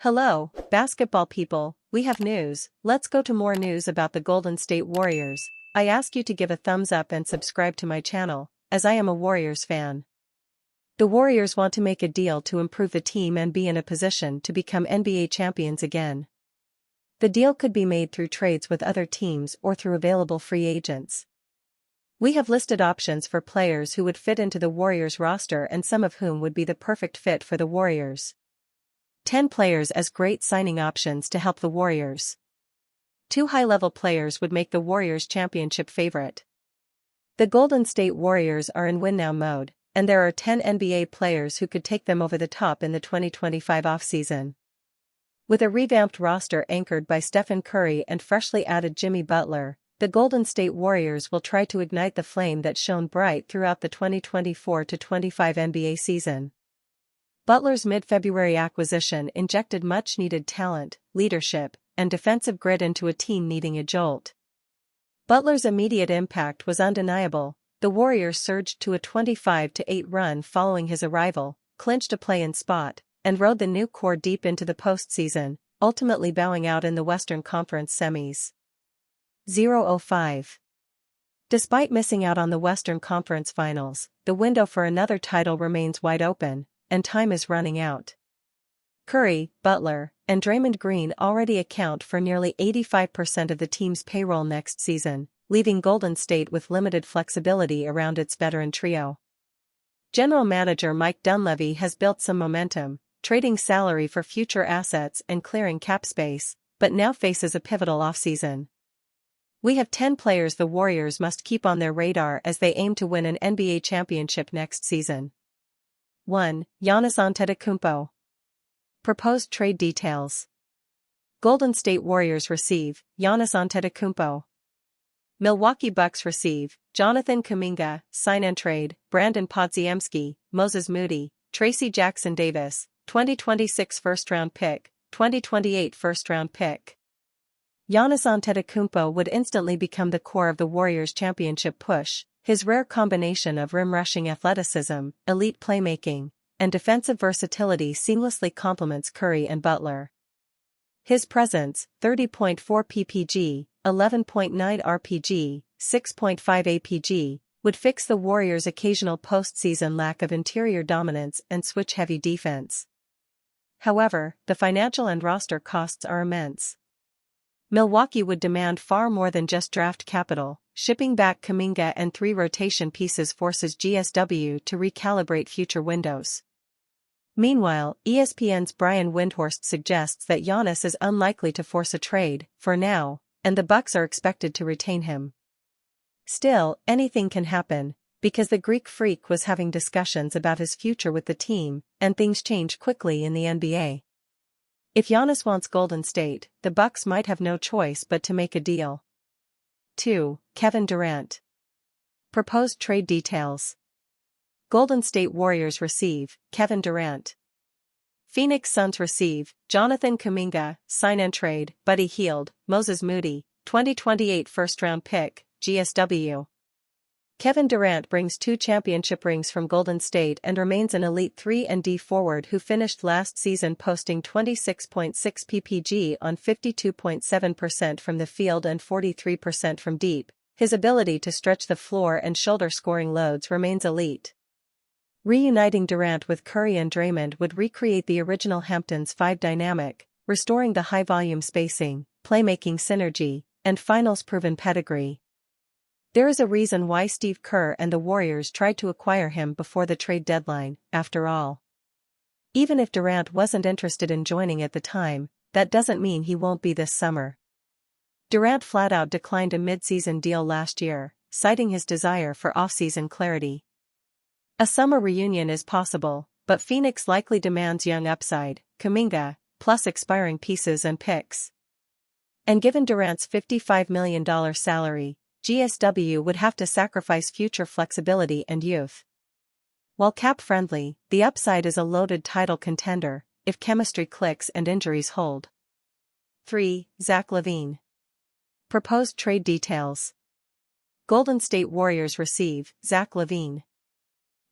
Hello, basketball people, we have news. Let's go to more news about the Golden State Warriors. I ask you to give a thumbs up and subscribe to my channel, as I am a Warriors fan. The Warriors want to make a deal to improve the team and be in a position to become NBA champions again. The deal could be made through trades with other teams or through available free agents. We have listed options for players who would fit into the Warriors roster and some of whom would be the perfect fit for the Warriors. 10 players as great signing options to help the Warriors. 2 high-level players would make the Warriors championship favorite. The Golden State Warriors are in win-now mode, and there are 10 NBA players who could take them over the top in the 2025 offseason. With a revamped roster anchored by Stephen Curry and freshly added Jimmy Butler, the Golden State Warriors will try to ignite the flame that shone bright throughout the 2024-25 NBA season. Butler's mid-February acquisition injected much-needed talent, leadership, and defensive grit into a team needing a jolt. Butler's immediate impact was undeniable. The Warriors surged to a 25-8 run following his arrival, clinched a play-in spot, and rode the new core deep into the postseason, ultimately bowing out in the Western Conference semis. 0-5. Despite missing out on the Western Conference Finals, the window for another title remains wide open, and time is running out. Curry, Butler, and Draymond Green already account for nearly 85% of the team's payroll next season, leaving Golden State with limited flexibility around its veteran trio. General Manager Mike Dunleavy has built some momentum, trading salary for future assets and clearing cap space, but now faces a pivotal offseason. We have 10 players the Warriors must keep on their radar as they aim to win an NBA championship next season. 1. Giannis Antetokounmpo. Proposed trade details. Golden State Warriors receive Giannis Antetokounmpo. Milwaukee Bucks receive Jonathan Kuminga, sign and trade, Brandon Podziemski, Moses Moody, Tracy Jackson Davis, 2026 first-round pick, 2028 first-round pick. Giannis Antetokounmpo would instantly become the core of the Warriors' championship push. His rare combination of rim-rushing athleticism, elite playmaking, and defensive versatility seamlessly complements Curry and Butler. His presence, 30.4 ppg, 11.9 rpg, 6.5 apg, would fix the Warriors' occasional postseason lack of interior dominance and switch-heavy defense. However, the financial and roster costs are immense. Milwaukee would demand far more than just draft capital. Shipping back Kuminga and 3 rotation pieces forces GSW to recalibrate future windows. Meanwhile, ESPN's Brian Windhorst suggests that Giannis is unlikely to force a trade, for now, and the Bucks are expected to retain him. Still, anything can happen, because the Greek Freak was having discussions about his future with the team, and things change quickly in the NBA. If Giannis wants Golden State, the Bucks might have no choice but to make a deal. 2. Kevin Durant. Proposed trade details. Golden State Warriors receive Kevin Durant. Phoenix Suns receive Jonathan Kuminga, sign and trade, Buddy Hield, Moses Moody, 2028 first-round pick, GSW. Kevin Durant brings 2 championship rings from Golden State and remains an elite 3-and-D forward who finished last season posting 26.6 ppg on 52.7% from the field and 43% from deep. His ability to stretch the floor and shoulder scoring loads remains elite. Reuniting Durant with Curry and Draymond would recreate the original Hamptons 5 dynamic, restoring the high-volume spacing, playmaking synergy, and finals-proven pedigree. There is a reason why Steve Kerr and the Warriors tried to acquire him before the trade deadline, after all. Even if Durant wasn't interested in joining at the time, that doesn't mean he won't be this summer. Durant flat-out declined a mid-season deal last year, citing his desire for off-season clarity. A summer reunion is possible, but Phoenix likely demands young upside, Kuminga, plus expiring pieces and picks. And given Durant's $55 million salary, GSW would have to sacrifice future flexibility and youth. While cap-friendly, the upside is a loaded title contender, if chemistry clicks and injuries hold. 3. Zach LaVine. Proposed trade details. Golden State Warriors receive Zach LaVine.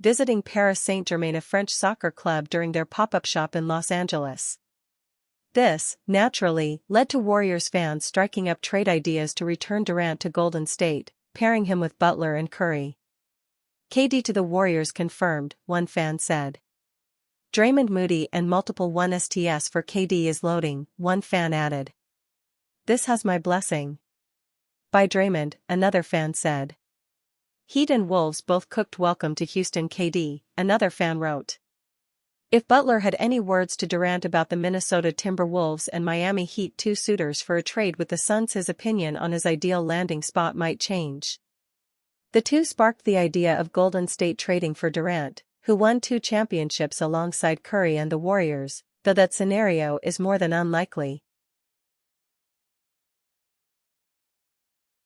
visiting Paris Saint-Germain, a French soccer club, during their pop-up shop in Los Angeles. This, naturally, led to Warriors fans striking up trade ideas to return Durant to Golden State, pairing him with Butler and Curry. KD to the Warriors confirmed, one fan said. Draymond Moody and multiple 1sts for KD is loading, one fan added. This has my blessing. By Draymond, another fan said. Heat and Wolves both cooked welcome to Houston KD, another fan wrote. If Butler had any words to Durant about the Minnesota Timberwolves and Miami Heat, two suitors for a trade with the Suns, his opinion on his ideal landing spot might change. The two sparked the idea of Golden State trading for Durant, who won 2 championships alongside Curry and the Warriors, though that scenario is more than unlikely.